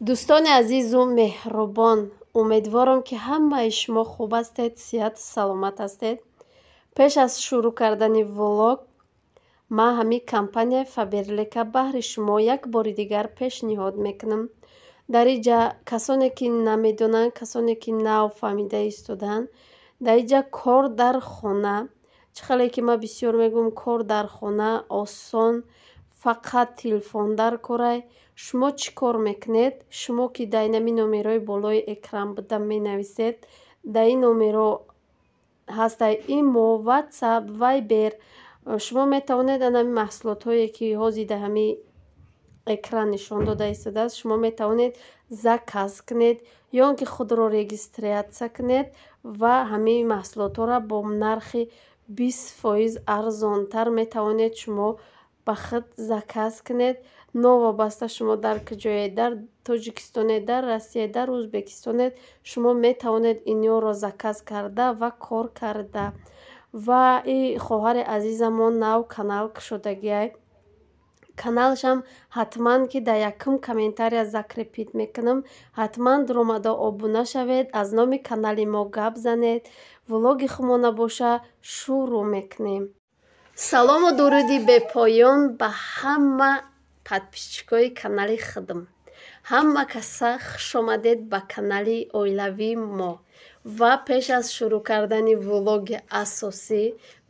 Дӯстони азизу меҳрубон, умедворам, ки ҳамаи шумо хуб ҳастед, сиҳату саломат ҳастед. Пеш аз шурӯъ кардани влог, ман ҳамин компанияи Faberlic баҳри шумо як бори дигар пешниҳод мекунам. Дар ин ҷа касоне ки намедонанд, касоне ки нав фаҳмида истодаанд, дар ин ҷа кор дар хона, чӣ хеле ки ман бисёр мегӯям кор дар хона осон, фақат телефон дар корай. Шумо чӣ кор мекунед? Шумо ки дар инами номерҳои болои экран буда менависед, дар ин номерҳо ҳастаи имо, WhatsApp, Viber. Шумо метавонед анами маҳсулотҳое ки ҳозир дар ҳамин экран нишон дода истодааст, шумо метавонед заказ кунед ё он ки худро регистратсия кунед ва ҳамин маҳсулотҳоро бо нархи 20% арзонтар метавонед шумо ба худ заказ кунед. Новобаста шумо дар куҷоед, дар Тоҷикистонед, дар Россия, дар Ӯзбекистонед, шумо метавонед инёро заказ карда ва кор карда. Ва ин хоҳари азизамон нав канал кушодагиай. Каналшам ҳатман ки дар якум комментария закрепит мекунам. Ҳатман омада обуна шавед, аз номи канали мо гап занед. Влоги хумона боша шурӯъ мекунем. Салому дуруди бепоён ба ҳама подписчикои канали худам. Ҳама каса хушомадед ба канали оилавии мо. Ва пеш аз шурӯъ кардани влоги асосӣ,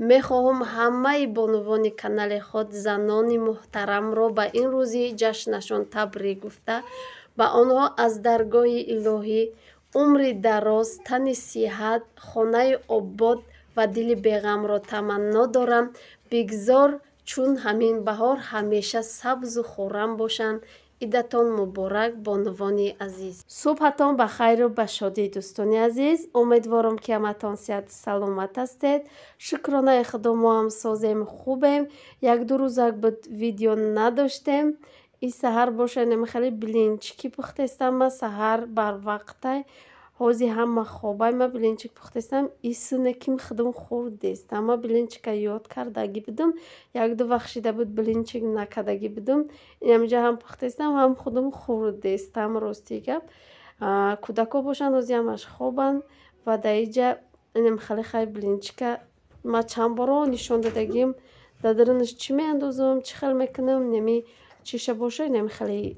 мехоҳам ҳамаи бонувони канали худ, занони муҳтарамро ба ин рӯзи ҷашнашон табрик гуфта, ба онҳо аз даргоҳи илоҳӣ умри дароз, тани сиҳат, хонаи обод ва дили беғамро таманно дорам. Бигзор чун ҳамин баҳор ҳамеша сабзу хуррам бошанд. Идатон муборак, бонувони азиз. Субҳатон ба хайру ба шодӣ, дӯстони азиз. Умедворам, ки ҳаматон сиҳату саломат ҳастед. Шукронаи худо, мо ҳам созем, хубем. Як-ду рӯзак буд видео надоштем. Ин саҳар боша хеле блинчики пухтестам. Ман саҳар барвақтай, ҳозир ҳама хобай, ман блинчик пухтестам. Ин суне ки худам хурдест. Ама блинчика ёд кардаги будам. Як-ду вақт шида буд блинчик накардаги будам. Инамҷа ҳам пухтестам, ҳам худам хурдестам, рости гап. Кӯдако бошанд, ҳозир ҳамаш хобанд ва дар ин ҷа инам хеле блинчика ман чанд боро нишон додагим. Дар дарунаш чӣ меандозам, чӣ хел мекунам, нами чиша боша, нами хеле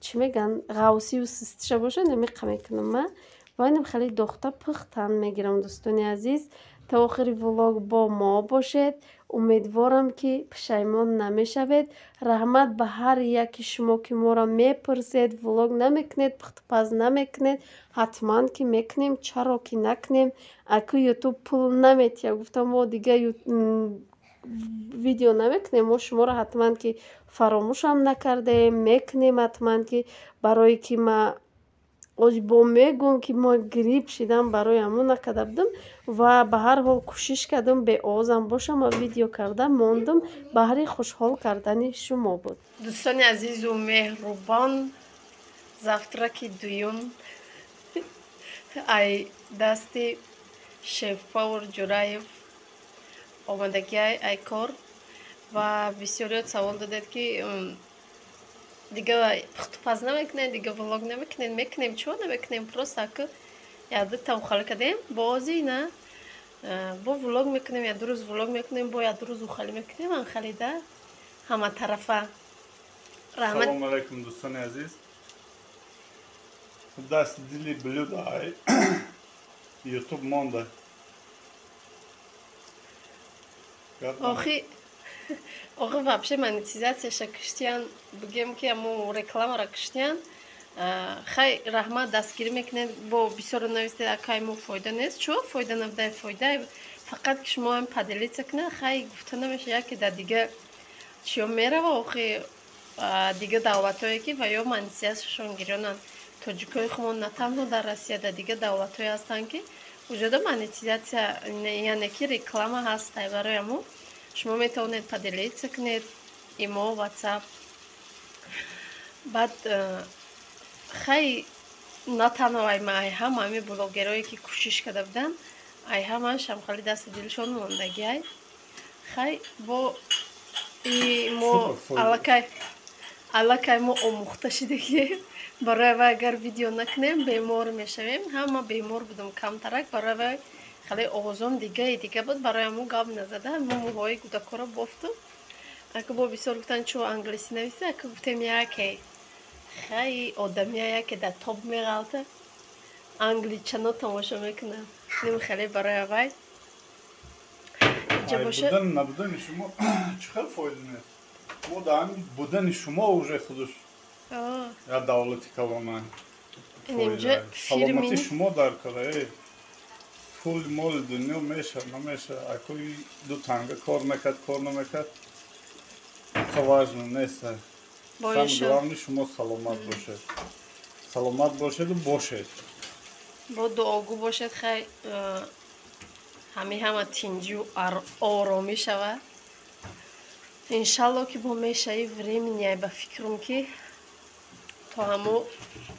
чӣ мегӯянд, ғавсию систиша боша, намиқа мекунам ман. Ва инам хеле дохта пухтан мегирам, дӯстони азиз. Та охири влог бо мо бошед. Умедворам, ки пушаймон намешавед. Раҳмат ба ҳар яки шумо, ки моро мепурсед, влог намекунед, пухтупаз намекунед. Ҳатман ки мекунем, чаро ки накунем? Аку ютуб пул наметиҳад. Гуфтам мо дига видео намекунем, мо шуморо ҳатман ки фаромӯшам накардаем, мекунем ҳатман, ки барое ки ма бо мегӯям, ки мо грипп шидам, барои ҳамон накарда будам. Ва ба ҳар ҳол кӯшиш кардам беовозам бошам ва видео карда мондам. баҳри хушҳол кардани шумо буд. Дӯстони азизу меҳрубон, завтраки дуюм ай дасти шеф Пауэр Ҷураев омадагиай ай кор. Ва бисёриёт савол додед, ки дига пухтупаз намекунем, дига влог намекунем. Мекунем, чего намекунем? Просто аку як-ду ухали кардем, бози на бо влог мекунем, як-ду рӯз влог мекунем, бо як-ду рӯз ухали мекунем. Анхалида ҳама тарафа. Салом алейкум, дӯстони азиз. Даст дили блюдай ютуб монда. Охи вообще монетизацияша киштиян, бигем ки аму рекламара киштиян. Хай раҳмат дастгирӣ мекунед, бо бисёро навистед, акай мо фоида нест. Чого фоида набудай? Фоида фақат ки шумо ҳам поделиться кунед. Хай гуфта намеша, яке дар дига чиё мерава. Охи дига давлатое ки ва ё монетизацияшон гирёнанд. Тоҷикои хумон на танҳо дар Россия, дар дига давлатое ҳастанд, ки уҷода монетизация, яъне ки реклама ҳастай. Барои ҳамо шумо метавонед поделиться кунед, имо, WhatsApp. Баъд хай на танҳо ай ҳама ҳамин блогерое ки кӯшиш карда буданд, ай ҳамаашам хеле дасти дилшон мондагиай. Хай бо мо аллакай аллакай мо омӯхта шиде ки барои вай агар видео накунем бемор мешавем. Ҳама бемор будам камтарак. Барои вай хеле овозон дига буд. Барои ҳамон гап назада мо мӯҳои гудакоро бофтум. Ака бо бисёр гуфтанд чӯ англиси нависа. Ака гуфтем яке хай одамия яке дар тоб меғалта англичано тамошо мекунад. Ним хеле барои вай Будани набудани шумо чӣ хел фоида нест? мо дар ҳамин будани шумо уже худуш я давлати калона саломати шумо дар кора пул моли дунё меша намеша акои ду танга кор мекард кор намекард важно нест. Самое главное шумо саломат бошед. Саломат бошеду бошед. бо дуогу бошед хай ҳама тинҷу оромӣ шавад. иншалло ки бо мешаи времени ай ба фикрам ки то ҳамо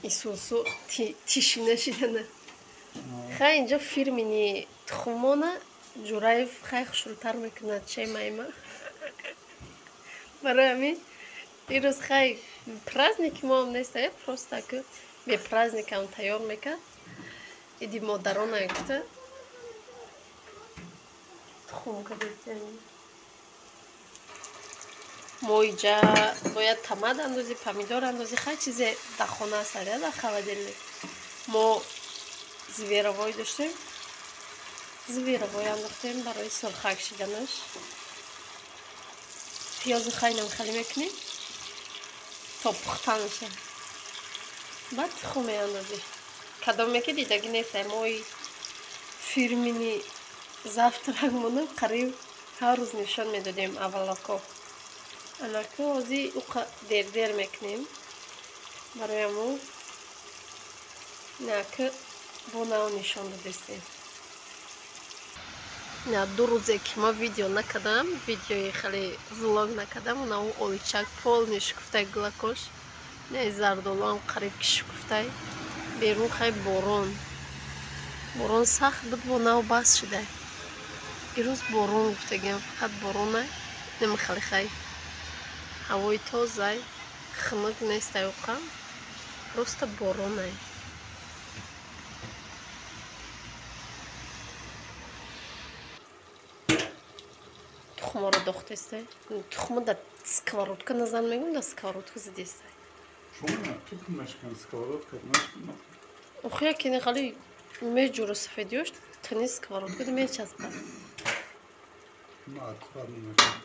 исусу тишина шидана. хай инҷо фирмини тухмона ҷураев хай хушрӯтар мекунад чемайма. барои ҳамин ирӯз хай праздники мо ҳам нест просто ки бе праздникам тайёр мекард. иди модарона гуфта тухмка дестем мо иҷа бояд тамад андозӣ помидор андозӣ хай чизе дар хона астад дар холодильник. мо зверовой доштем. зверовой андохтем барои сурхак шиданаш. пиёзи хай намхалӣ мекунем то пухта меша. баъд тухм меандозӣ. кадоме ки дидагӣ нест мои фирмини завтракмона қариб ҳар рӯз нишон медодем аввалако. анако ҳозир уқа дер мекунем барои мо нака бо нав нишон додестем. на ду рӯзе ки ма видео накардам, видеои хеле влог накардам, унау оличак полни шукуфтай гулакош не зардолуам қариб ки шукуфтай берун хай борон сахт буд бо нав бас шидай. ирӯз борон гуфтагиам фақат боронай намихали хай ҳавои тозай хунук нестай уқам просто боронай. тухморо дохтестай тухмо да сковородка назан мегум да сковородка задестай. Шумо тук мешкан сковородка мешкан. охи якини хали меҷура сафедиёш тани сковородка да мечаспад. ма аккуратно мешкан.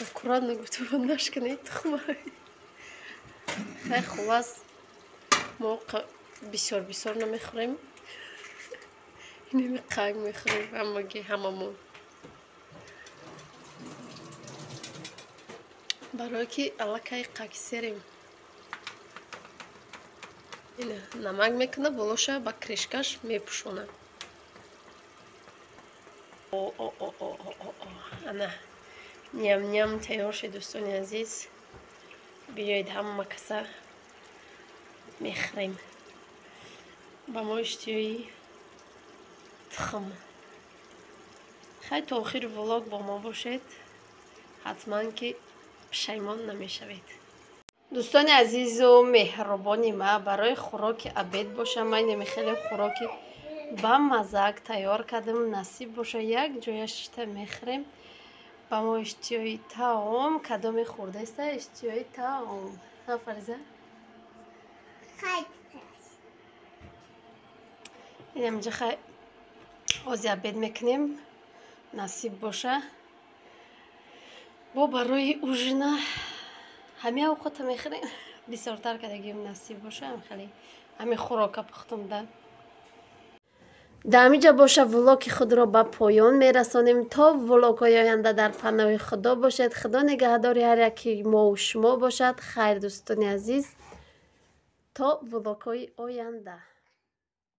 аккуратно гуфту нашкани тухмай. хай хулас мо бисёр намехӯрем. инеми қанг мехӯрем ҳамамон. барое ки аллакай қакисерем ина намак мекуна болоша ба кришкаш мепӯшона. ана ням тайёр шед дӯстони азиз. биёед ҳама каса мехӯрем. ба мо иштиёи тухм. хай то охири влог бо мо бошед. ҳатман ки пушаймон намешавед. дӯстони азизу меҳрубони ма барои хӯроки абед боша ман хеле хӯроки ба маззак тайёр кардам. насиб боша як ҷояшта мехӯрем. ба мо иштиёи таом кадоме хӯрдаеста иштиёи таом фариза инамҷа хай ози абед мекунем. насиб боша бо барои ужина ҳамин овқата мехӯрем. бисёртар кардагим насиб боша хеле ҳамин хӯрока пухтумда. дар ҳамин ҷа боша влоги худро ба поён мерасонем. то влогҳои оянда дар паноҳи худо бошед. худо нигаҳдори ҳар яки мову шумо бошад. хайр дӯстони азиз то влогҳои оянда.